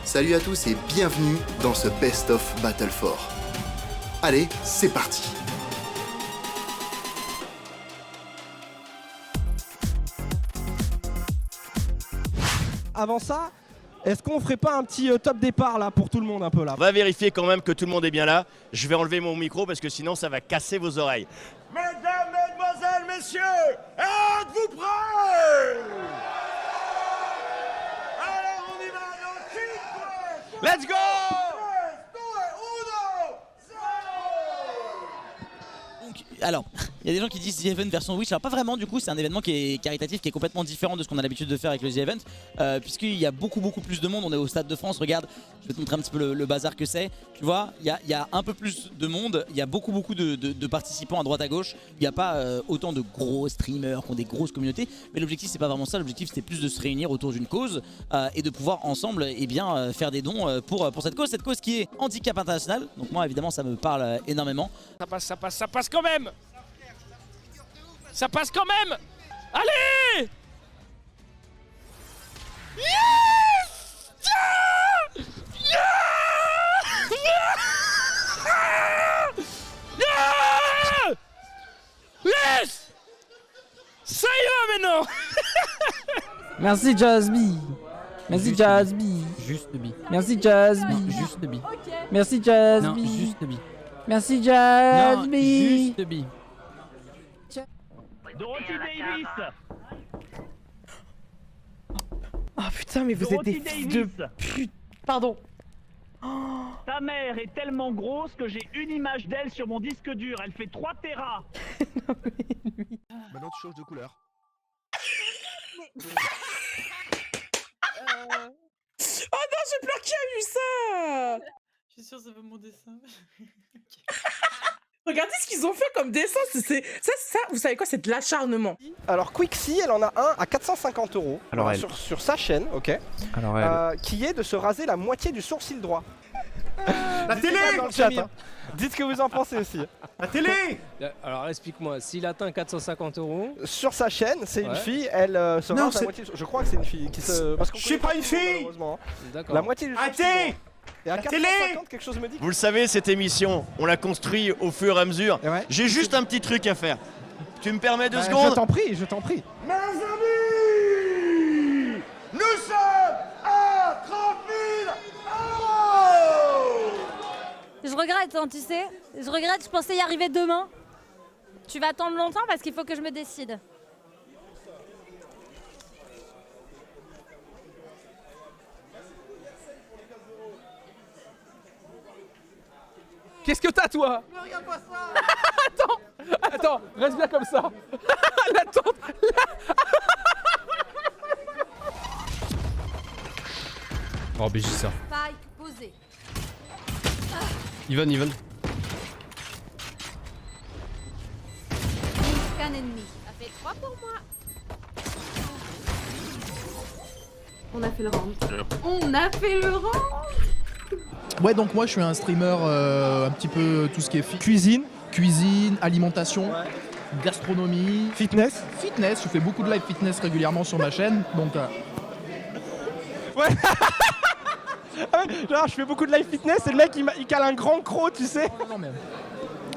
Salut à tous et bienvenue dans ce Best of Battle 4. Allez, c'est parti. Avant ça, est-ce qu'on ferait pas un petit top départ là pour tout le monde un peu là? On va vérifier quand même que tout le monde est bien là. Je vais enlever mon micro parce que sinon ça va casser vos oreilles. Mesdames, mesdemoiselles, messieurs, êtes-vous prêts? Alors on y va, Let's go! Alors, il y a des gens qui disent The Event version Witch. Alors pas vraiment, du coup c'est un événement qui est caritatif, qui est complètement différent de ce qu'on a l'habitude de faire avec le The Event, puisqu'il y a beaucoup plus de monde. On est au Stade de France, regarde, je vais te montrer un petit peu le bazar que c'est. Tu vois, il y a un peu plus de monde, il y a beaucoup de participants à droite à gauche. Il n'y a pas autant de gros streamers qui ont des grosses communautés, mais l'objectif c'est pas vraiment ça. L'objectif c'était plus de se réunir autour d'une cause et de pouvoir ensemble faire des dons pour cette cause qui est handicap international. Donc moi évidemment ça me parle énormément. Ça passe quand même. Ça passe quand même. Allez. Yes. Yeah. Yeah. Yes. Ça y va maintenant. Merci Jazzy. Merci Jazzy. Juste le bi. Merci Jazzy. Non, juste le bi. Merci Jazzy. Non, juste le bi. Merci Non, Jazzy. juste le bi. Dorothy Davis. Oh putain, mais vous êtes des fils de pute. Pardon. Ta mère est tellement grosse que j'ai une image d'elle sur mon disque dur. Elle fait 3 Tera. Maintenant tu changes de couleur. Oh non, j'ai pleuré qui a vu ça. Je suis sûre que ça va mon dessin. Regardez ce qu'ils ont fait comme dessin. Ça, vous savez quoi, c'est de l'acharnement. Alors Quixi, elle en a un à 450 €. Alors sur sa chaîne, ok. Alors Qui est de se raser la moitié du sourcil droit. La télé Dans le chat, hein. Dites ce que vous en pensez aussi. La télé. Alors explique-moi, s'il atteint 450 €. Sur sa chaîne, c'est une Ouais. fille, elle se rase la moitié. Je crois que c'est une fille qui se. Parce qu'on Je suis connaît pas une tout le monde, fille. malheureusement, hein. D'accord. La moitié du sourcil Arrêtez. droit. Et à La 450, quelque chose me dit. Vous le savez, cette émission, on l'a construit au fur et à mesure. Ouais. J'ai juste un petit truc à faire. Tu me permets 2 Je secondes? t'en prie, je t'en prie. Mes amis, nous sommes à 30 000 €. Je regrette, hein, tu sais. Je regrette, je pensais y arriver demain. Tu vas attendre longtemps parce qu'il faut que je me décide. Qu'est-ce que t'as, toi? Ne regarde pas ça. Attends, reste bien comme ça. La tente. Oh BJ ça. Spike posé. Even. Scan ennemi. Ça fait 3 pour moi. On a fait le round. On a fait le round. Ouais, donc moi je suis un streamer un petit peu tout ce qui est cuisine, alimentation, gastronomie, Fitness. je fais beaucoup de live fitness régulièrement sur ma chaîne, donc Ouais. Ah ouais, genre, je fais beaucoup de live fitness et le mec il cale un grand croc, tu sais. non mais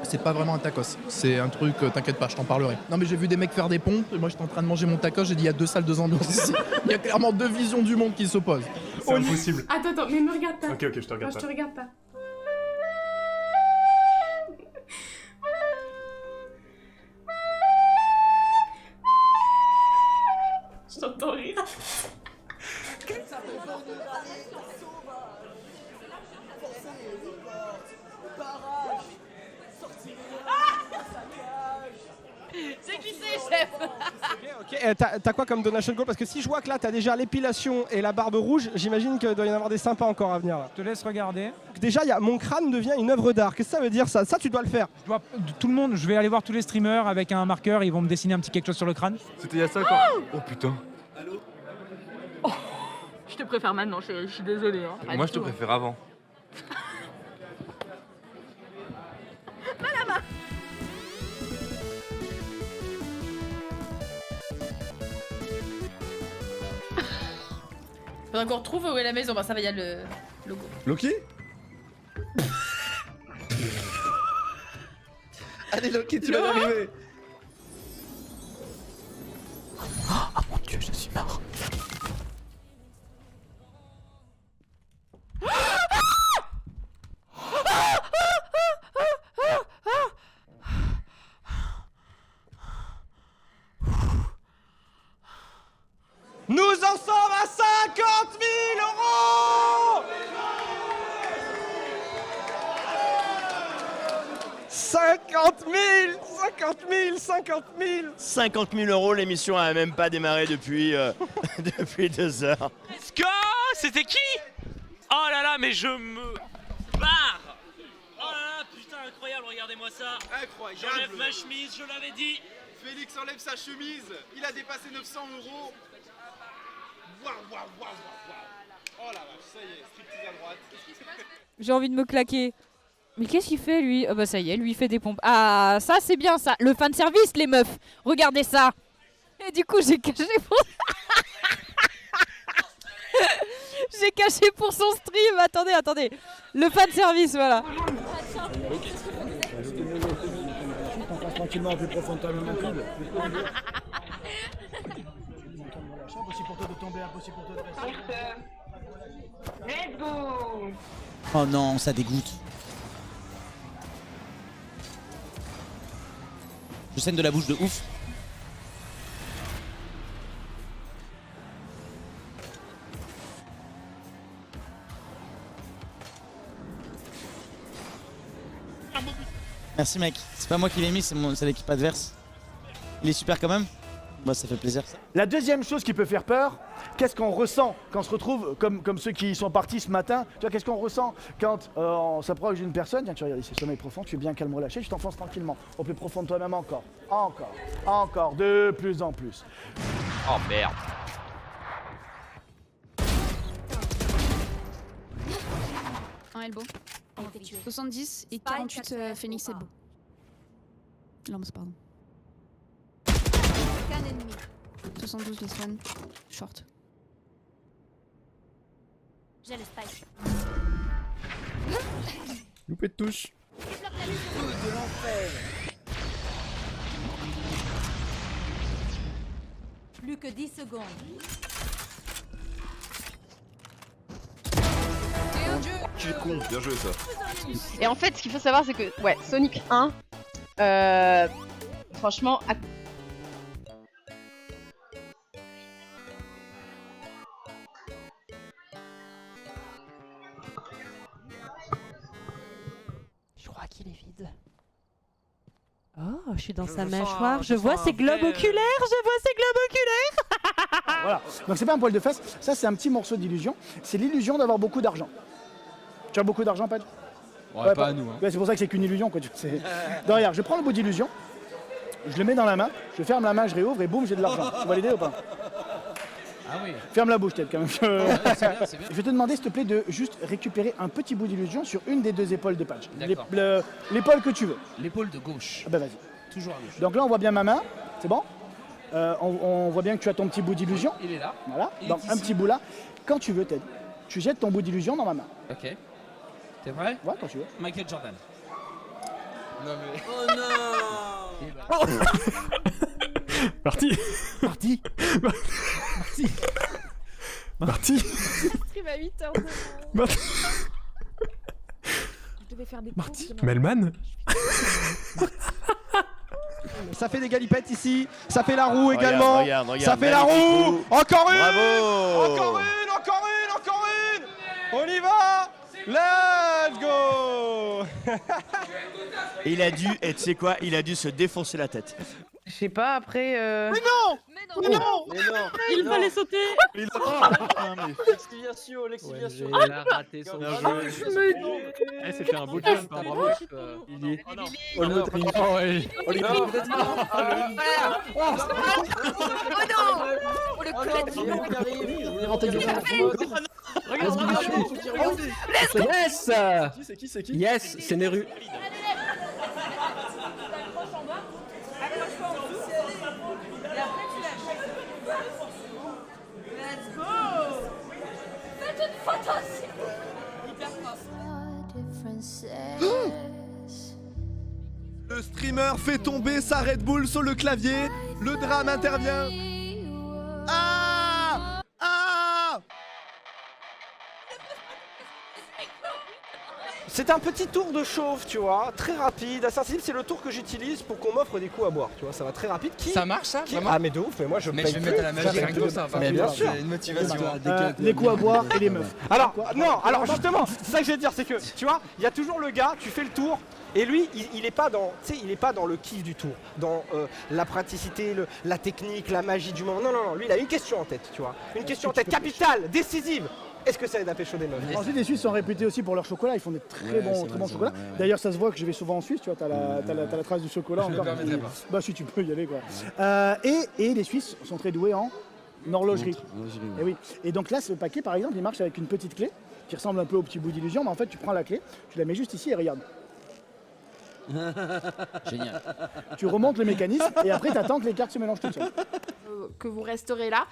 c'est pas vraiment un tacos, c'est un truc, t'inquiète pas, je t'en parlerai. Non mais j'ai vu des mecs faire des pompes, et moi j'étais en train de manger mon tacos, j'ai dit il y a 2 salles, 2 ambiances ici. Il y a clairement 2 visions du monde qui s'opposent. C'est impossible. Attends, mais me regarde pas. Ok, je te regarde Non, je te regarde pas. Je t'entends rire. C'est qui c'est, chef? Ok, t'as quoi comme donation goal? Parce que si je vois que là t'as déjà l'épilation et la barbe rouge, j'imagine qu'il doit y en avoir des sympas encore à venir là. Je te laisse regarder. Donc déjà, mon crâne devient une œuvre d'art. Qu'est-ce que ça veut dire ça? Ça, tu dois le faire. Tout le monde, je vais aller voir tous les streamers avec un marqueur, ils vont me dessiner un petit quelque chose sur le crâne. C'était il y a 5 ans. Oh putain. Je te préfère maintenant, je suis désolée. Hein. Moi je te préfère avant. Faudra qu'on retrouve où est la maison. Bah ça va, y a le logo. Loki? Allez Loki, tu vas y arriver. Oh mon dieu, je suis mort. Nous en sommes à 50 000 euros. 50 000, 50 000, 50 000. 50 000 euros, l'émission a même pas démarré depuis, depuis 2 heures. Let's go! C'était qui? Oh là là, mais je me barre! Oh là là, putain, incroyable, regardez-moi ça! Incroyable! J'enlève ma chemise, je l'avais dit! Félix enlève sa chemise, il a dépassé 900 euros. Waouh, waouh, waouh, waouh! Oh la vache, ça y est, striptease à droite. J'ai envie de me claquer. Mais qu'est-ce qu'il fait lui? Bah ça y est, lui il fait des pompes. Ah ça c'est bien ça, le fan service les meufs. Regardez ça. Et du coup j'ai caché pour... j'ai caché pour son stream. Attendez. Le fan service voilà. Tranquillement, plus profond de toi-même en cube. Impossible pour toi de tomber, impossible pour toi de rester. Let's go! Oh non, ça dégoûte. Je saigne de la bouche de ouf. Merci mec, c'est pas moi qui l'ai mis, c'est l'équipe adverse. Il est super quand même. Bah ça fait plaisir. La deuxième chose qui peut faire peur, qu'est-ce qu'on ressent quand on se retrouve comme ceux qui sont partis ce matin? Tu vois, qu'est-ce qu'on ressent quand on s'approche d'une personne? Tiens, tu regardes, c'est sommeil profond, tu es bien calme, relâché, tu t'enfonces tranquillement. Au plus profond de toi-même encore, de plus en plus. Oh merde! Un elbow. 70 et 48 Phoenix elbow. Lance, pardon. 72 de Swan. Short. J'ai le spike. Loupé de touche. De l'enfer. Plus que 10 secondes. Tu es con, bien joué ça. Et en fait, ce qu'il faut savoir, c'est que ouais, Sonic 1, franchement, je crois qu'il est vide. Oh, je suis dans sa mâchoire, je vois ses globes oculaires, Voilà, donc c'est pas un poil de fesse, ça c'est un petit morceau d'illusion, c'est l'illusion d'avoir beaucoup d'argent. Tu as beaucoup d'argent, Padge? Ouais, pas à nous. Hein. Ouais, c'est pour ça que c'est qu'une illusion. Quoi. Donc, regarde, je prends le bout d'illusion, je le mets dans la main, je ferme la main, je réouvre et boum, j'ai de l'argent. Tu vas l'aider ou pas? Ah oui. Ferme la bouche, peut-être quand même. Ouais, c'est bien, c'est bien. Je vais te demander, s'il te plaît, de juste récupérer un petit bout d'illusion sur une des deux épaules de Padge. L'épaule que tu veux. L'épaule de gauche. Ah bah vas-y. Toujours à gauche. Donc là, on voit bien ma main, c'est bon? On voit bien que tu as ton petit bout d'illusion. Il est là. Voilà, donc un petit bout là. Quand tu veux, Ted, tu jettes ton bout d'illusion dans ma main. Ok. T'es vrai? Ouais, quand tu veux. Michael Jordan. Non mais... Oh non. Parti. Stream à 8h demain. Je devais faire des courses demain. Melman. Ça fait des galipettes ici, ça fait la roue également. Regarde, ça fait la roue. Encore une. Bravo. Encore une. On y va. Let's go. Il a dû, et tu sais quoi, il a dû se défoncer la tête. je sais pas, après... Mais non. Il fallait sauter. L'exfiliation. Il a raté son jeu. C'était un beau jump, hein, bravo. Il est... Oh non. Oh le collet. Yes. C'est qui? Yes, c'est Neru. Le streamer fait tomber sa Red Bull sur le clavier. Le drame intervient. Ah! Ah! C'est un petit tour de chauffe, tu vois, très rapide, Assassin, c'est le tour que j'utilise pour qu'on m'offre des coups à boire, tu vois, ça va très rapide. Ça marche ça vraiment? Ah mais de ouf, mais moi je paye je vais mettre à la magie rien que ça. Mais bien sûr. Une motivation. Les coups à boire et les meufs. Alors, non, alors justement, c'est ça que je vais te dire, c'est que, tu vois, il y a toujours le gars, tu fais le tour, et lui, il est pas dans, tu sais, il est pas dans le kiff du tour, dans la praticité, la technique, la magie du moment. Non, non, non, lui, il a une question en tête, tu vois, une question en tête capitale, décisive. Est-ce que ça aide à pécho des meufs? Ensuite, les Suisses sont réputés aussi pour leur chocolat, ils font des très bons chocolats. D'ailleurs, ça se voit que je vais souvent en Suisse, tu vois, t'as la trace du chocolat encore. Bah si, tu peux y aller quoi. Et les Suisses sont très doués en horlogerie. Et oui. Et donc là, ce paquet, par exemple, il marche avec une petite clé qui ressemble un peu au petit bout d'illusion, mais en fait, tu prends la clé, tu la mets juste ici et regarde. Génial. Tu remontes le mécanisme et après, t'attends que les cartes se mélangent toutes seules. Que vous resterez là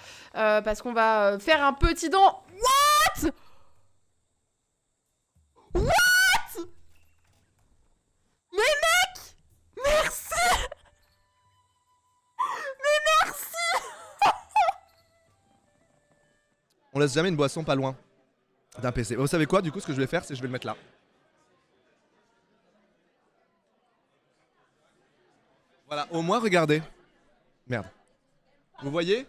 parce qu'on va faire un petit don. What? What? Mais mec, merci. Mais merci. On laisse jamais une boisson pas loin d'un PC. Vous savez quoi, du coup, ce que je vais faire, c'est que je vais le mettre là. Voilà, au moins, regardez. Merde. Vous voyez?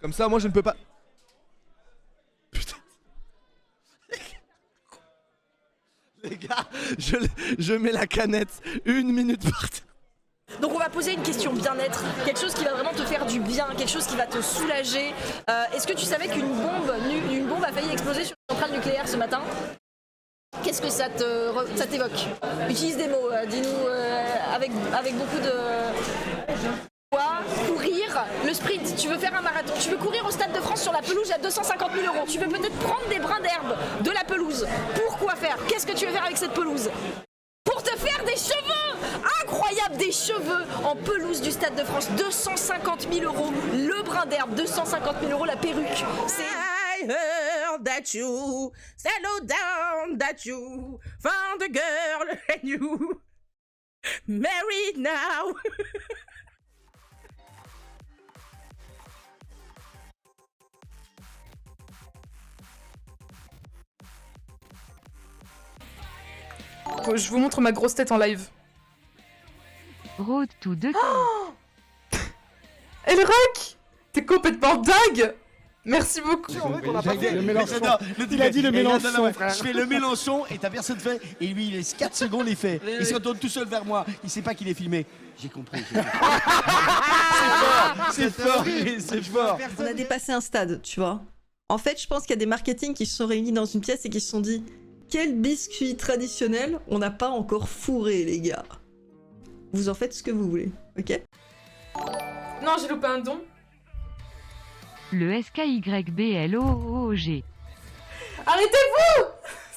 Comme ça, moi, je ne peux pas... Putain. Les gars, je mets la canette 1 minute par terre. Donc on va poser une question bien-être, quelque chose qui va vraiment te faire du bien, quelque chose qui va te soulager. Est-ce que tu savais qu'une bombe a failli exploser sur une centrale nucléaire ce matin? Qu'est-ce que ça t'évoque? Utilise des mots, dis-nous avec beaucoup de... Courir, le sprint, tu veux faire un marathon, tu veux courir au Stade de France sur la pelouse à 250 000 €, tu veux peut-être prendre des brins d'herbe de la pelouse. Pourquoi faire? Qu'est-ce que tu veux faire avec cette pelouse? Pour te faire des cheveux! Incroyable, des cheveux en pelouse du Stade de France, 250 000 €, le brin d'herbe, 250 000 €, la perruque. C'est... I heard that you settled down, that you found a girl and you married now. Je vous montre ma grosse tête en live. Road to 2. Elrock, t'es complètement dingue. Merci beaucoup. Il a dit le Mélenchon, frère. Je fais le Mélenchon et ta personne fait. Et lui, il laisse 4 secondes, il fait. Il se retourne tout seul vers moi. Il sait pas qu'il est filmé. J'ai compris. C'est fort, c'est fort. On a dépassé un stade, tu vois. En fait, je pense qu'il y a des marketing qui se sont réunis dans une pièce et qui se sont dit quel biscuit traditionnel on n'a pas encore fourré, les gars. Vous en faites ce que vous voulez, ok? Non, j'ai loupé un don. Le SKYBLOOG. Arrêtez-vous!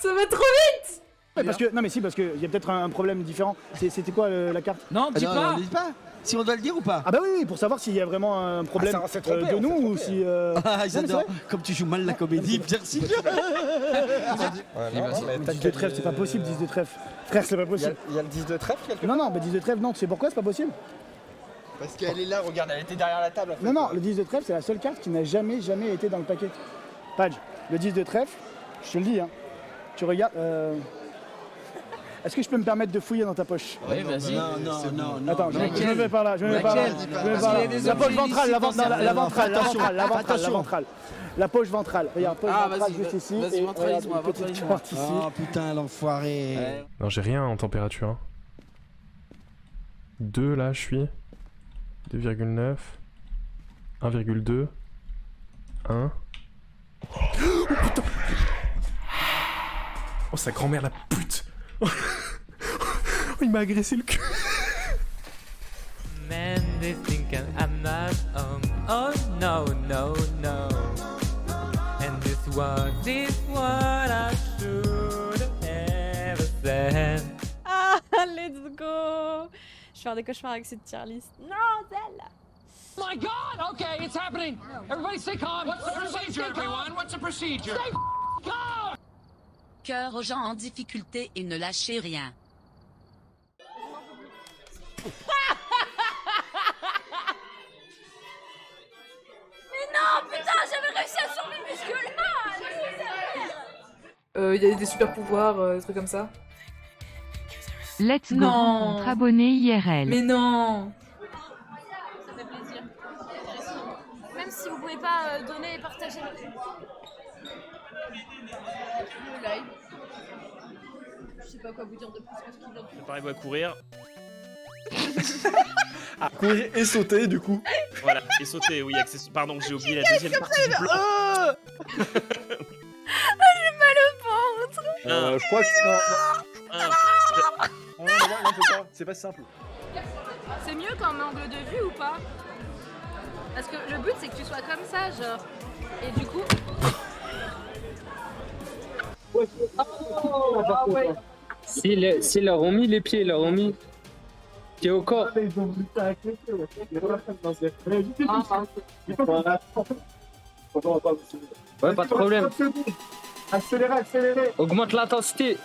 Ça va trop vite! Ouais, parce qu'il y a peut-être un problème différent. C'était quoi la carte? Non, dis pas. Si on doit le dire ou pas? Ah bah oui, pour savoir s'il y a vraiment un problème de nous ou si... Ah, j'adore. Comme tu joues mal la comédie, merci. 10 de trèfle, c'est pas possible, 10 de trèfle. Frère, c'est pas possible. Il y a le 10 de trèfle quelque part? Non, mais 10 de trèfle, non, tu sais pourquoi c'est pas possible? Parce qu'elle est là, regarde, elle était derrière la table. En fait. Non, le 10 de trèfle, c'est la seule carte qui n'a jamais été dans le paquet. Page, le 10 de trèfle, je te le dis, hein. Tu regardes... Est-ce que je peux me permettre de fouiller dans ta poche? Oui, vas-y. Non. Attends, je me mets par là, La poche ventrale, la ventrale. La poche ventrale. Regarde, poche ventrale juste ici. Et une petite carte ici. Oh putain, l'enfoiré. Non, j'ai rien en température. Hein. 2 là, je suis. 2,9. 1,2. 1. Oh putain. Oh, sa grand-mère la pute. Oh, il m'a agressé le cul. Man, they think I'm not oh no, no, no. And this is what I should have never said. Ah, let's go. Je vais faire des cauchemars avec cette tier list. Non, celle-là. My God! Okay, it's happening. Everybody stay calm. What's the procedure, everyone? What's the procedure? Stay calm. cœur aux gens en difficulté et ne lâchez rien. Mais non, putain, j'avais réussi à sauver mes muscles là. Il y a des super pouvoirs, des trucs comme ça. Let's go Non. rencontre abonné IRL. Mais non. Ça fait plaisir. Même si vous pouvez pas donner et partager le live. Je sais pas quoi vous dire de plus parce qu'il donne. Préparez-vous à courir. À courir et sauter du coup. Voilà, et sauter, oui, pardon, j'ai oublié la deuxième partie du plan. J'ai mal au ventre. Je crois que c'est non, c'est pas simple. C'est mieux qu'en angle de vue ou pas? Parce que le but c'est que tu sois comme ça, genre. Et du coup. S'ils leur ont mis les pieds, ils leur ont mis pieds au corps. Ouais, pas de problème. Accélérez. Augmente l'intensité.